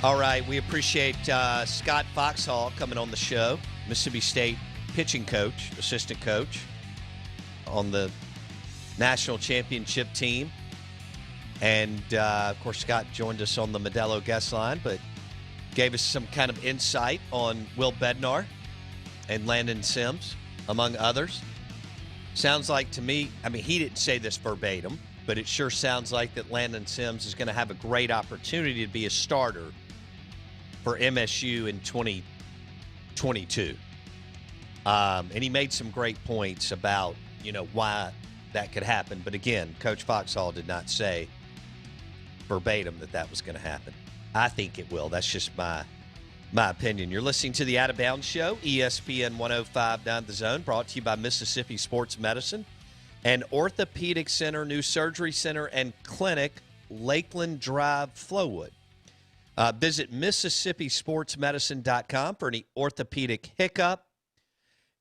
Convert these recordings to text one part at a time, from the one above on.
All right, we appreciate Scott Foxhall coming on the show, Mississippi State pitching coach, assistant coach on the national championship team. And, of course, Scott joined us on the Modelo guest line, but gave us some kind of insight on Will Bednar and Landon Sims, among others. Sounds like to me, I mean, he didn't say this verbatim, but it sure sounds like that Landon Sims is going to have a great opportunity to be a starter for MSU in 2022. And he made some great points about, why that could happen. But again, Coach Foxhall did not say verbatim that was going to happen. I think it will. That's just my opinion. You're listening to the Out of Bounds Show, ESPN 105.9 The Zone, brought to you by Mississippi Sports Medicine and Orthopedic Center, New Surgery Center and Clinic, Lakeland Drive, Flowood. Visit MississippiSportsMedicine.com for any orthopedic hiccup.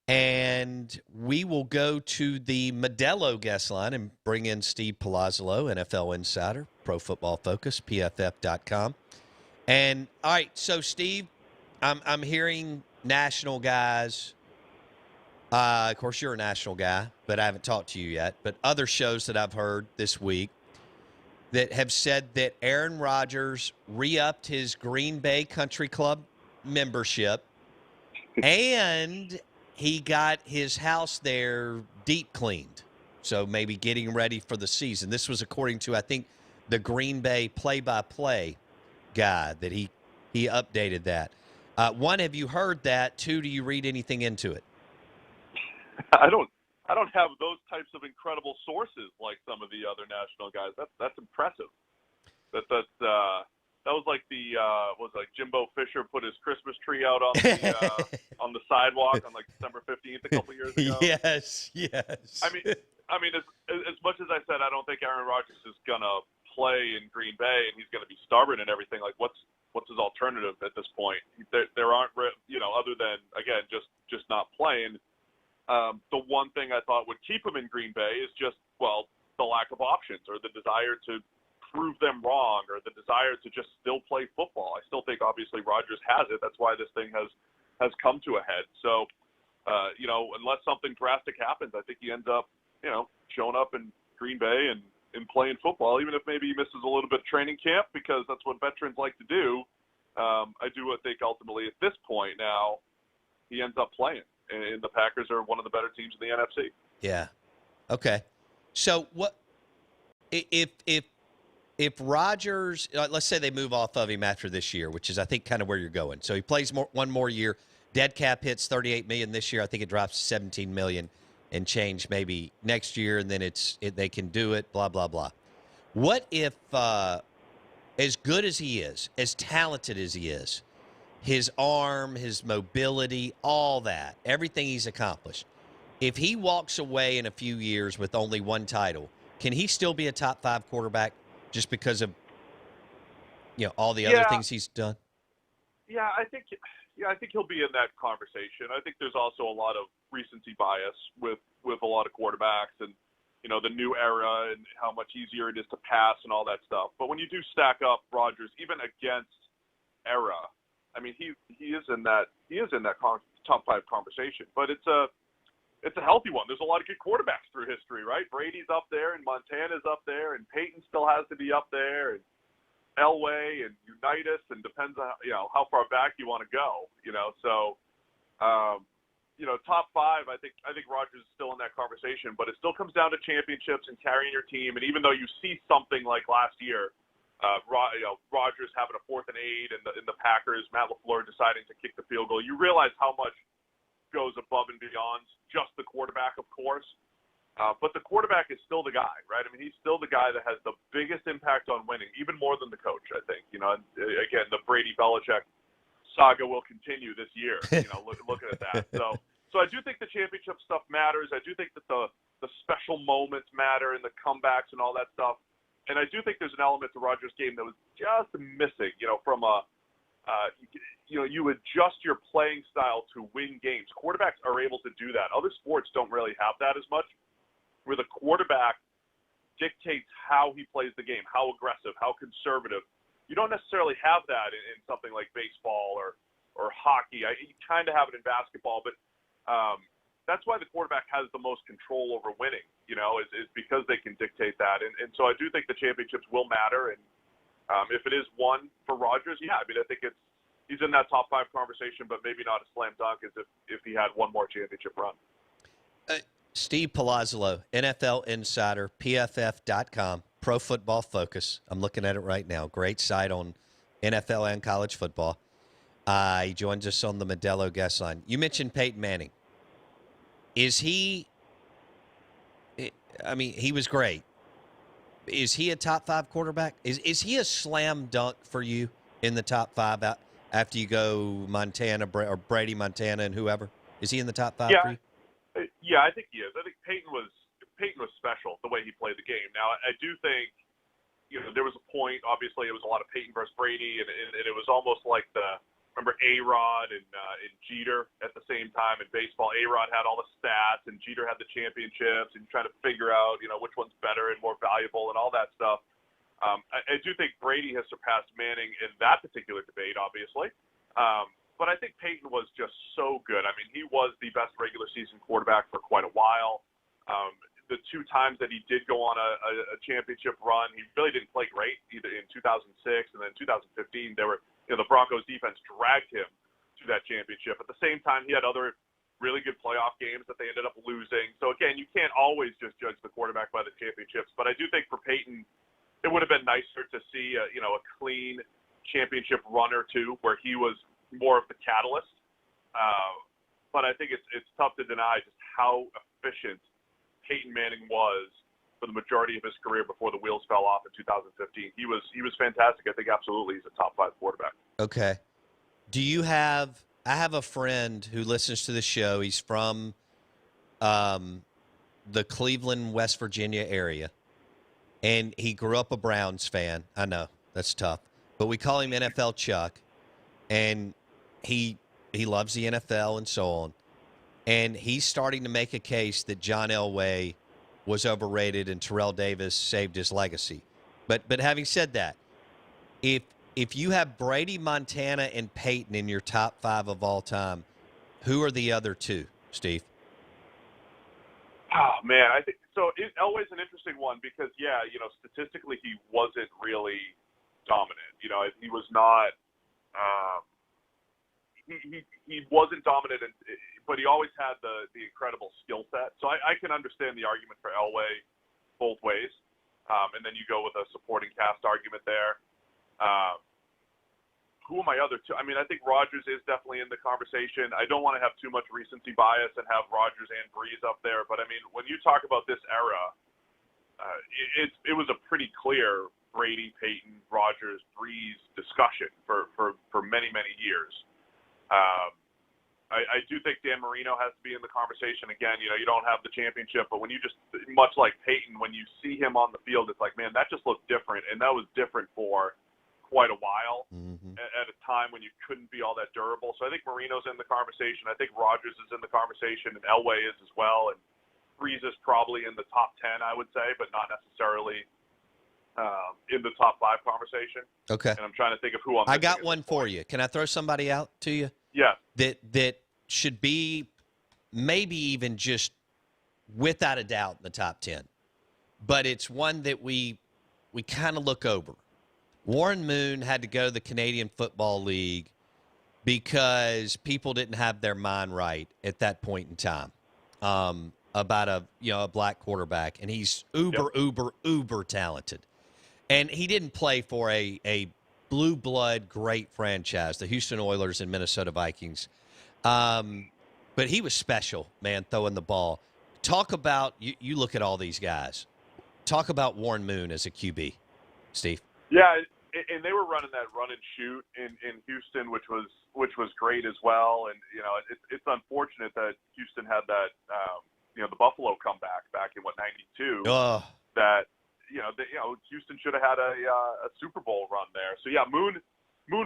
And we will go to the Modelo guest line and bring in Steve Palazzolo, NFL insider, Pro Football Focus, PFF.com. And, all right, so, Steve, I'm hearing national guys. Of course, you're a national guy, but I haven't talked to you yet. But other shows that I've heard this week that have said that Aaron Rodgers re-upped his Green Bay Country Club membership and he got his house there deep cleaned. So maybe getting ready for the season. This was according to, I think, the Green Bay play-by-play guy that he updated that. One, have you heard that? Two, do you read anything into it? I don't have those types of incredible sources like some of the other national guys. That's impressive. That was like Jimbo Fisher put his Christmas tree out on the sidewalk on like December 15th a couple years ago. Yes. I mean, as much as I said, I don't think Aaron Rodgers is gonna play in Green Bay and he's gonna be stubborn and everything. Like, what's his alternative at this point? There aren't, other than again just not playing. The one thing I thought would keep him in Green Bay is just, the lack of options or the desire to prove them wrong or the desire to just still play football. I still think, obviously, Rodgers has it. That's why this thing has come to a head. So, unless something drastic happens, I think he ends up, showing up in Green Bay and playing football, even if maybe he misses a little bit of training camp because that's what veterans like to do. I do think ultimately at this point now he ends up playing. And the Packers are one of the better teams in the NFC. Yeah. Okay. So what if Rodgers, let's say they move off of him after this year, which is I think kind of where you're going. So he plays one more year. Dead cap hits $38 million this year. I think it drops to $17 million and change maybe next year, and then they can do it. Blah blah blah. What if, as good as he is, as talented as he is, his arm, his mobility, all that, everything he's accomplished, if he walks away in a few years with only one title, can he still be a top 5 quarterback just because of all the other things he's done? Yeah, I think he'll be in that conversation. I think there's also a lot of recency bias with a lot of quarterbacks and the new era and how much easier it is to pass and all that stuff. But when you do stack up Rodgers, even against era, I mean, he is in that top 5 conversation, but it's a healthy one. There's a lot of good quarterbacks through history, right? Brady's up there, and Montana's up there, and Peyton still has to be up there, and Elway and Unitas, and depends on how far back you want to go. So top 5. I think Rodgers is still in that conversation, but it still comes down to championships and carrying your team. And even though you see something like last year. Rodgers having a 4th and 8 in the Packers, Matt LaFleur deciding to kick the field goal. You realize how much goes above and beyond just the quarterback, of course. But the quarterback is still the guy, right? I mean, he's still the guy that has the biggest impact on winning, even more than the coach, I think. Again, the Brady-Belichick saga will continue this year, looking at that. So I do think the championship stuff matters. I do think that the special moments matter and the comebacks and all that stuff. And I do think there's an element to Rodgers' game that was just missing, from you adjust your playing style to win games. Quarterbacks are able to do that. Other sports don't really have that as much, where the quarterback dictates how he plays the game, how aggressive, how conservative, You don't necessarily have that in something like baseball or hockey. You kind of have it in basketball, but that's why the quarterback has the most control over winning, is because they can dictate that. And so I do think the championships will matter. And if it is one for Rodgers, I think he's in that top 5 conversation, but maybe not a slam dunk as if he had one more championship run. Steve Palazzolo, NFL Insider, PFF.com, Pro Football Focus. I'm looking at it right now. Great site on NFL and college football. He joins us on the Modelo guest line. You mentioned Peyton Manning. Is he – he was great. Is he a top 5 quarterback? Is he a slam dunk for you in the top 5 after you go Montana or Brady, Montana, and whoever? Is he in the top 5 for you? Yeah, I think he is. I think Peyton was special the way he played the game. Now, I do think, there was a point. Obviously, it was a lot of Peyton versus Brady, and it was almost like remember A-Rod and Jeter at the same time in baseball. A-Rod had all the stats, and Jeter had the championships, and you're trying to figure out, which one's better and more valuable and all that stuff. I do think Brady has surpassed Manning in that particular debate, obviously. But I think Peyton was just so good. He was the best regular season quarterback for quite a while. The 2 times that he did go on a championship run, he really didn't play great, either in 2006 and then 2015. The Broncos defense dragged him to that championship. At the same time, he had other really good playoff games that they ended up losing. So, again, you can't always just judge the quarterback by the championships. But I do think for Peyton, it would have been nicer to see a clean championship run or two where he was more of the catalyst. But I think it's tough to deny just how efficient Peyton Manning was for the majority of his career before the wheels fell off in 2015. He was fantastic. I think absolutely he's a top 5 quarterback. Okay. I have a friend who listens to the show. He's from the Cleveland, West Virginia area. And he grew up a Browns fan. I know, that's tough. But we call him NFL Chuck. And he loves the NFL and so on. And he's starting to make a case that John Elway was overrated and Terrell Davis saved his legacy. But having said that, if you have Brady, Montana, and Peyton in your top 5 of all time, who are the other 2, Steve? Oh, man, I think so. Elway's an interesting one because, statistically he wasn't really dominant. He was not he wasn't dominant, but he always had the incredible skill set. So I can understand the argument for Elway both ways. And then you go with a supporting cast argument there. Who are my other 2? I think Rodgers is definitely in the conversation. I don't want to have too much recency bias and have Rodgers and Breeze up there. But, when you talk about this era, it was a pretty clear Brady, Peyton, Rodgers, Breeze discussion for many, many years. I do think Dan Marino has to be in the conversation. Again, you don't have the championship, but when you just, much like Peyton, when you see him on the field, it's like, man, that just looked different. And that was different for quite a while at a time when you couldn't be all that durable. So I think Marino's in the conversation. I think Rodgers is in the conversation, and Elway is as well. And Breeze is probably in the top 10, I would say, but not necessarily in the top 5 conversation. Okay. And I'm trying to think of who I'm I got one for you. Can I throw somebody out to you? Yeah. That should be maybe even just without a doubt in the top 10. But it's one that we kind of look over. Warren Moon had to go to the Canadian Football League because people didn't have their mind right at that point in time about a black quarterback, and he's uber talented. And he didn't play for a blue blood great franchise, the Houston Oilers and Minnesota Vikings. But he was special, man, throwing the ball. Talk about you look at all these guys. Talk about Warren Moon as a QB, Steve. Yeah, and they were running that run and shoot in Houston, which was great as well. And it's unfortunate that Houston had that the Buffalo comeback back in '92. That Houston should have had a Super Bowl run there. So yeah, Moon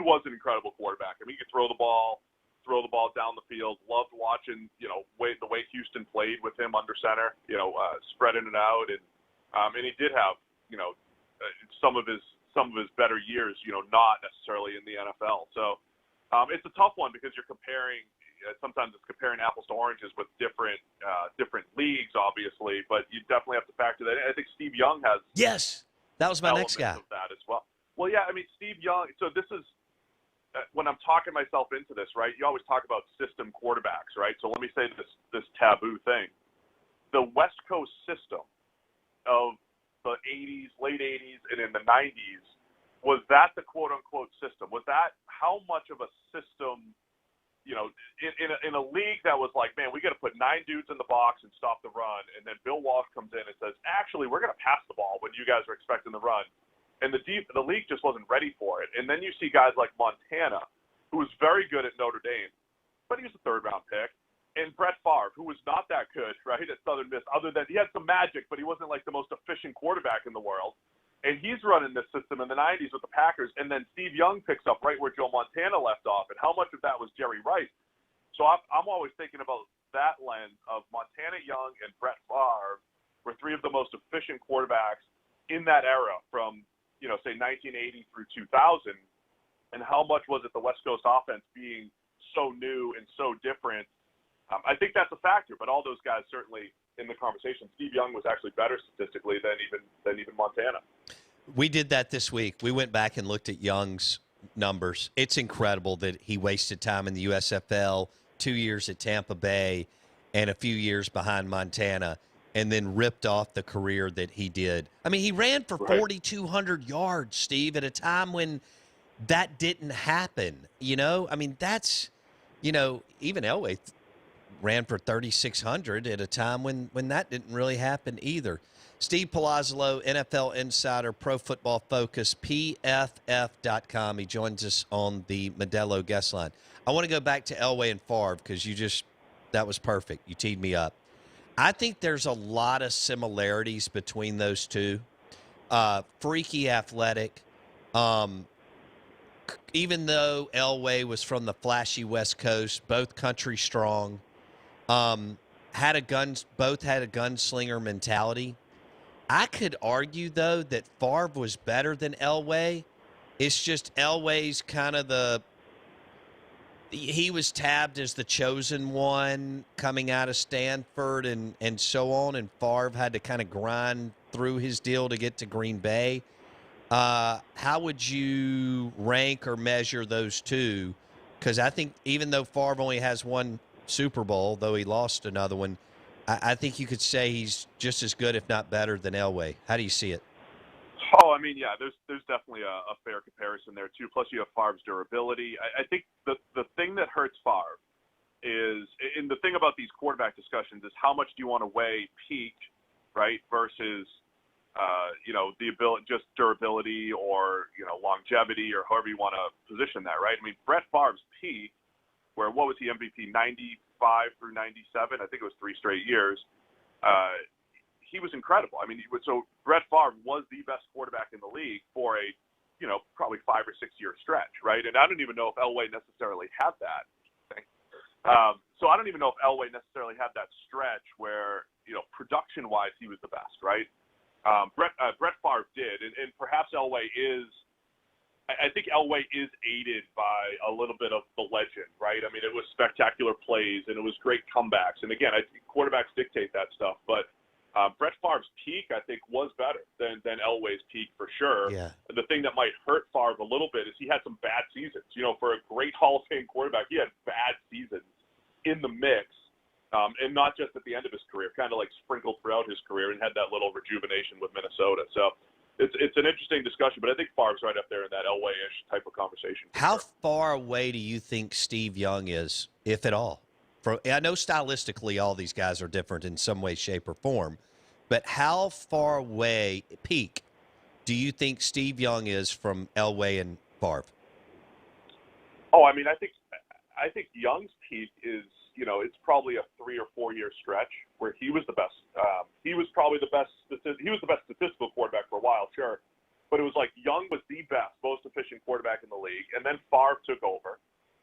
was an incredible quarterback. He could throw the ball down the field. Loved watching the way Houston played with him under center. Spreading it out, and he did have some of his some of his better years, not necessarily in the NFL. So it's a tough one because you're comparing. Sometimes it's comparing apples to oranges with different leagues, obviously, but you definitely have to factor that in. I think Steve Young has that was my next guy of that as well. Well, yeah, I mean Steve Young. So this is when I'm talking myself into this, right? You always talk about system quarterbacks, right? So let me say this taboo thing: the West Coast system of the '80s, late '80s, and in the '90s, was that the quote unquote system? Was that how much of a system? In a league that was like, man, we got to put 9 dudes in the box and stop the run, and then Bill Walsh comes in and says, actually, we're going to pass the ball when you guys are expecting the run, and the league just wasn't ready for it. And then you see guys like Montana, who was very good at Notre Dame, but he was a third-round pick, and Brett Favre, who was not that good, right, at Southern Miss, other than he had some magic, but he wasn't like the most efficient quarterback in the world. And he's running this system in the 90s with the Packers, and then Steve Young picks up right where Joe Montana left off, and how much of that was Jerry Rice? So I'm always thinking about that lens of Montana, Young, and Brett Favre were 3 of the most efficient quarterbacks in that era from, say 1980 through 2000, and how much was it the West Coast offense being so new and so different? I think that's a factor, but all those guys certainly in the conversation. Steve Young was actually better statistically than even Montana. We did that this week. We went back and looked at Young's numbers. It's incredible that he wasted time in the USFL, 2 years at Tampa Bay, and a few years behind Montana, and then ripped off the career that he did. I mean, he ran for 4,200 yards, Steve, at a time when that didn't happen. I mean, that's, even Elway ran for 3,600 at a time when that didn't really happen either. Steve Palazzolo, NFL Insider, Pro Football Focus, PFF.com. He joins us on the Modelo guest line. I want to go back to Elway and Favre because that was perfect. You teed me up. I think there's a lot of similarities between those two. Freaky athletic. Even though Elway was from the flashy West Coast, both country strong. Both had a gunslinger mentality. I could argue, though, that Favre was better than Elway. It's just Elway's kind of he was tabbed as the chosen one coming out of Stanford and so on, and Favre had to kind of grind through his deal to get to Green Bay. How would you rank or measure those two? Because I think even though Favre only has one Super Bowl, though he lost another one, I think you could say he's just as good, if not better, than Elway. How do you see it? Oh, I mean, yeah, there's definitely a fair comparison there, too. Plus, you have Favre's durability. I think the thing that hurts Favre is, and the thing about these quarterback discussions is how much do you want to weigh peak, right, versus, the ability, just durability or, longevity or however you want to position that, right? I mean, Brett Favre's peak, where what was he MVP, 95 through 97? I think it was 3 straight years. He was incredible. I mean, so Brett Favre was the best quarterback in the league for a, probably 5 or 6 year stretch, right? And I don't even know if Elway necessarily had that. So I don't even know if Elway necessarily had that stretch where, production-wise, he was the best, right? Brett Favre did, and perhaps Elway is. I think Elway is aided by a little bit of the legend, right? I mean, it was spectacular plays and it was great comebacks. And again, I think quarterbacks dictate that stuff. But Brett Favre's peak, I think, was better than Elway's peak for sure. Yeah. The thing that might hurt Favre a little bit is he had some bad seasons. For a great Hall of Fame quarterback, he had bad seasons in the mix. And not just at the end of his career, kind of like sprinkled throughout his career, and had that little rejuvenation with Minnesota. So it's an interesting discussion, but I think Favre's right up there in that Elway-ish type of conversation. How far away do you think Steve Young is, if at all? I know stylistically all these guys are different in some way, shape, or form, but how far away, peak, do you think Steve Young is from Elway and Favre? Oh, I mean, I think Young's peak is, it's probably a 3 or 4 year stretch where he was the best. He was probably the best. He was the best statistical quarterback for a while, sure, but it was like Young was the best, most efficient quarterback in the league, and then Favre took over,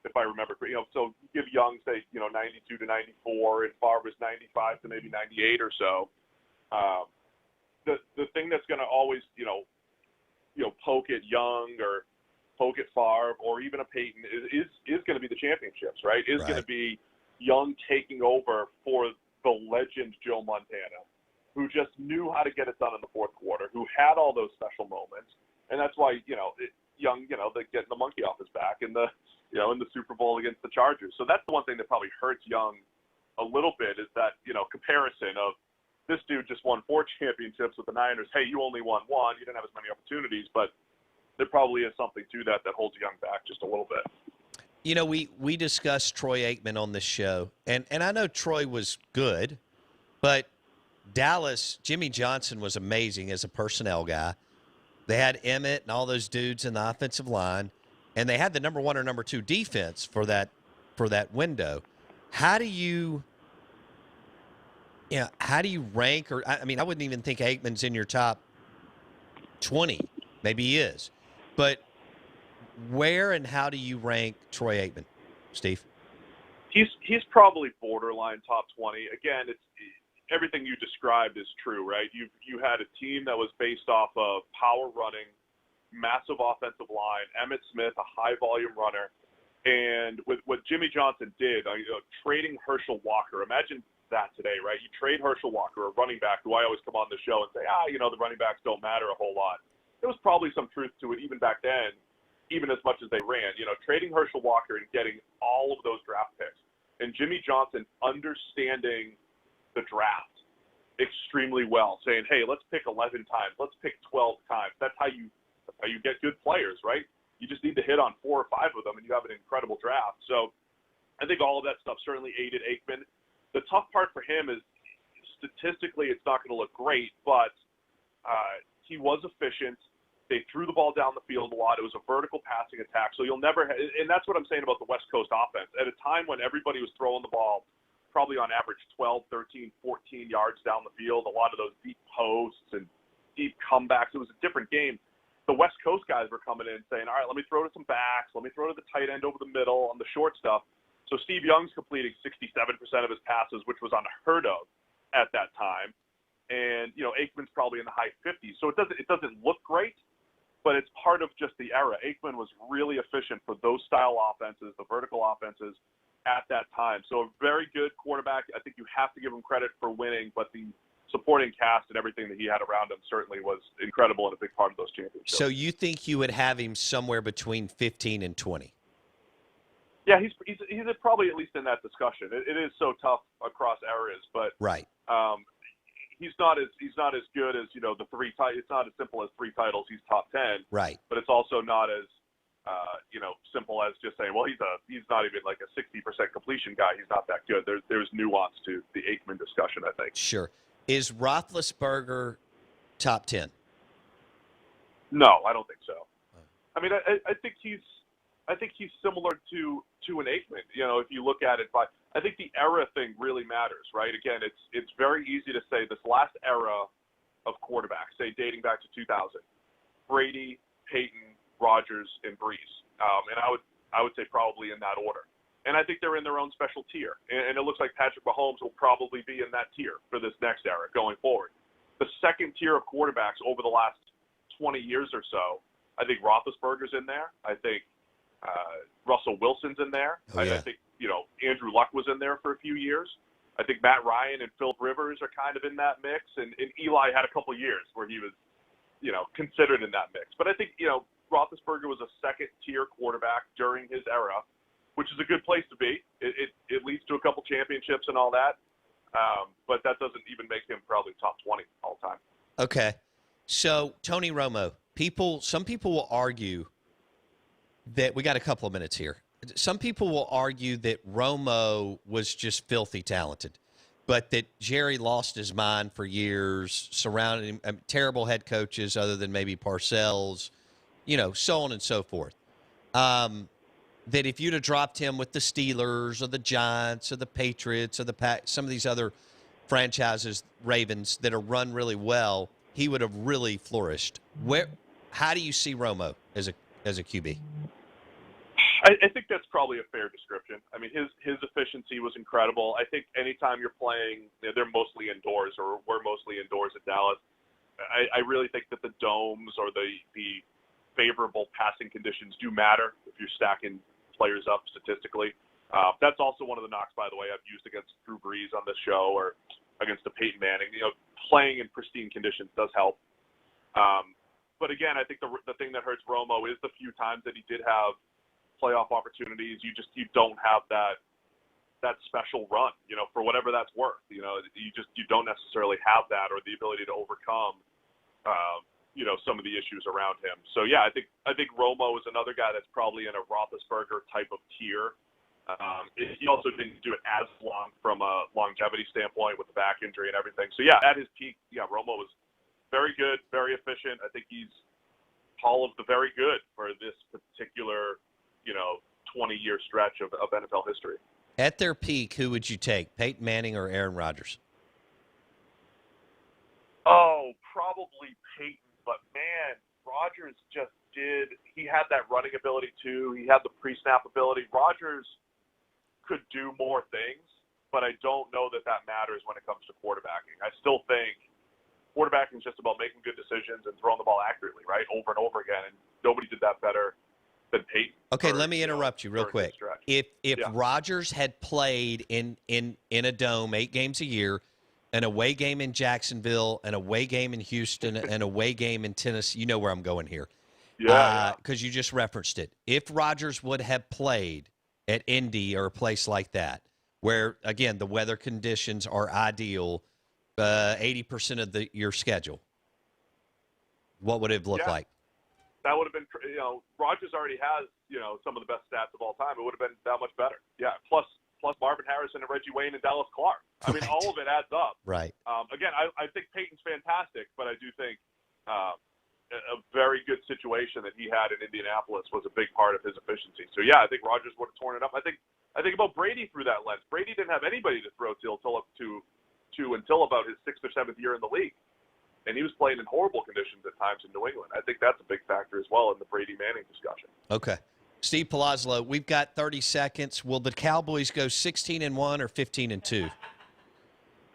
if I remember. So give Young say 92 to 94, and Favre was 95 to maybe 98 or so. The thing that's going to always poke at Young or poke at Favre or even a Peyton is going to be the championships, right? Is going to be Young taking over for the legend Joe Montana, who just knew how to get it done in the fourth quarter, who had all those special moments, and that's why Young, they getting the monkey off his back in the in the Super Bowl against the Chargers. So that's the one thing that probably hurts Young a little bit is that comparison of this dude just won 4 championships with the Niners. Hey, you only won 1. You didn't have as many opportunities, but there probably is something to that holds Young back just a little bit. We discussed Troy Aikman on this show, and I know Troy was good, but Dallas, Jimmy Johnson was amazing as a personnel guy. They had Emmett and all those dudes in the offensive line, and they had the number 1 or number 2 defense for that window. How do you rank? Or I wouldn't even think Aikman's in your top 20. Maybe he is, but where and how do you rank Troy Aikman, Steve? He's probably borderline top 20. Again, it's everything you described is true, right? You had a team that was based off of power running, massive offensive line, Emmitt Smith, a high volume runner, and with what Jimmy Johnson did, trading Herschel Walker. Imagine that today, right? You trade Herschel Walker, a running back who I always come on the show and say, the running backs don't matter a whole lot. There was probably some truth to it even back then, even as much as they ran. Trading Herschel Walker and getting all of those draft picks, and Jimmy Johnson understanding the draft extremely well, saying, hey, let's pick 11 times, let's pick 12 times. That's how you get good players, right? You just need to hit on 4 or 5 of them, and you have an incredible draft. So I think all of that stuff certainly aided Aikman. The tough part for him is statistically it's not going to look great, but he was efficient. They threw the ball down the field a lot. It was a vertical passing attack. So you'll never and that's what I'm saying about the West Coast offense. At a time when everybody was throwing the ball probably on average 12, 13, 14 yards down the field, a lot of those deep posts and deep comebacks, it was a different game. The West Coast guys were coming in saying, all right, let me throw to some backs. Let me throw to the tight end over the middle on the short stuff. So Steve Young's completing 67% of his passes, which was unheard of at that time. And, Aikman's probably in the high 50s. So it doesn't look great, but it's part of just the era. Aikman was really efficient for those style offenses, the vertical offenses at that time. So a very good quarterback. I think you have to give him credit for winning, but the supporting cast and everything that he had around him certainly was incredible and a big part of those championships. So you think you would have him somewhere between 15 and 20? Yeah, he's probably at least in that discussion. It is so tough across areas, but right. He's not as good as the 3 titles. It's not as simple as 3 titles. He's top 10, right? But it's also not as simple as just saying, well, he's not even like a 60% completion guy. He's not that good. There's nuance to the Aikman discussion, I think. Sure. Is Roethlisberger top 10? No, I don't think so. I mean, I think he's similar to an Aikman. If you look at it, but I think the era thing really matters, right? Again, it's very easy to say this last era of quarterbacks, say dating back to 2000, Brady, Peyton, Rodgers, and Brees, and I would say probably in that order. And I think they're in their own special tier. And it looks like Patrick Mahomes will probably be in that tier for this next era going forward. The second tier of quarterbacks over the last 20 years or so, I think Roethlisberger's in there. I think Russell Wilson's in there. Oh, yeah. I think, Andrew Luck was in there for a few years. I think Matt Ryan and Philip Rivers are kind of in that mix. And Eli had a couple of years where he was, considered in that mix. But I think, Roethlisberger was a second-tier quarterback during his era, which is a good place to be. It leads to a couple championships and all that. But that doesn't even make him probably top 20 all the time. Okay. So, Tony Romo, some people will argue that we got a couple of minutes here. Some people will argue that Romo was just filthy talented, but that Jerry lost his mind for years, surrounding him, terrible head coaches other than maybe Parcells, so on and so forth. That if you'd have dropped him with the Steelers or the Giants or the Patriots or the some of these other franchises, Ravens, that are run really well, he would have really flourished. How do you see Romo as a QB? I think that's probably a fair description. I mean, his efficiency was incredible. I think anytime you're playing, they're mostly indoors, or we're mostly indoors at Dallas. I really think that the domes or the favorable passing conditions do matter if you're stacking players up statistically. That's also one of the knocks, by the way, I've used against Drew Brees on this show or against the Peyton Manning. Playing in pristine conditions does help. But again, I think the thing that hurts Romo is the few times that he did have playoff opportunities. You don't have that special run, for whatever that's worth. You don't necessarily have that or the ability to overcome, some of the issues around him. So yeah, I think Romo is another guy that's probably in a Roethlisberger type of tier. He also didn't do it as long from a longevity standpoint with the back injury and everything. So yeah, at his peak, Romo was very good, very efficient. I think he's Hall of the very good for this particular, 20-year stretch of NFL history. At their peak, who would you take, Peyton Manning or Aaron Rodgers? Oh, probably Peyton. But, man, Rodgers he had that running ability, too. He had the pre-snap ability. Rodgers could do more things, but I don't know that matters when it comes to quarterbacking. I still think quarterbacking is just about making good decisions and throwing the ball accurately, right, over and over again, and nobody did that better than Peyton. Okay, let me interrupt you real quick. If Rodgers had played in a dome 8 games a year, an away game in Jacksonville, an away game in Houston, an away game in Tennessee, you know where I'm going here. Yeah. Because you just referenced it. If Rodgers would have played at Indy or a place like that, where, again, the weather conditions are ideal, 80% of your schedule, what would it have looked like? That would have been, Rodgers already has, some of the best stats of all time. It would have been that much better. Yeah, plus Marvin Harrison and Reggie Wayne and Dallas Clark. I mean, all of it adds up. Right. Again, I think Peyton's fantastic, but I do think a very good situation that he had in Indianapolis was a big part of his efficiency. So, yeah, I think Rodgers would have torn it up. I think about Brady through that lens. Brady didn't have anybody to throw to until about his 6th or 7th year in the league. And he was playing in horrible conditions at times in New England. I think that's a big factor as well in the Brady-Manning discussion. Okay. Steve Palazzolo, we've got 30 seconds. Will the Cowboys go 16-1 or 15-2?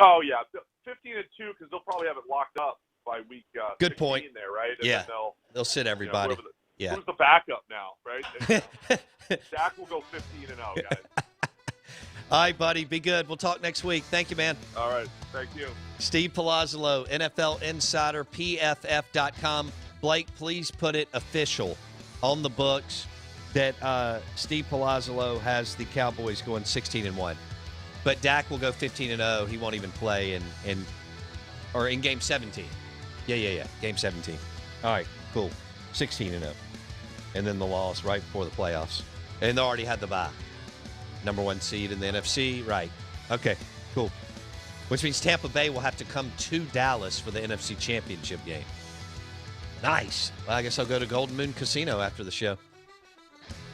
Oh, yeah. 15-2 because they'll probably have it locked up by week Good point. there, right? And yeah. They'll sit everybody. Who's the backup now, right? Dak will go 15-0, guys. All right, buddy. Be good. We'll talk next week. Thank you, man. All right. Thank you. Steve Palazzolo, NFL Insider, PFF.com. Blake, please put it official on the books that Steve Palazzolo has the Cowboys going 16-1. But Dak will go 15-0. He won't even play in Game 17. Yeah. Game 17. All right, cool. 16-0. And then the loss right before the playoffs. And they already had the bye. Number 1 seed in the NFC. Right. Okay, cool. Which means Tampa Bay will have to come to Dallas for the NFC Championship game. Nice. Well, I guess I'll go to Golden Moon Casino after the show.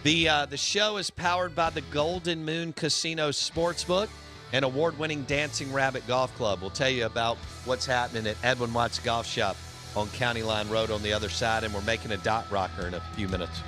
The show is powered by the Golden Moon Casino Sportsbook and award-winning Dancing Rabbit Golf Club. We'll tell you about what's happening at Edwin Watts Golf Shop on County Line Road on the other side, and we're making a dot rocker in a few minutes.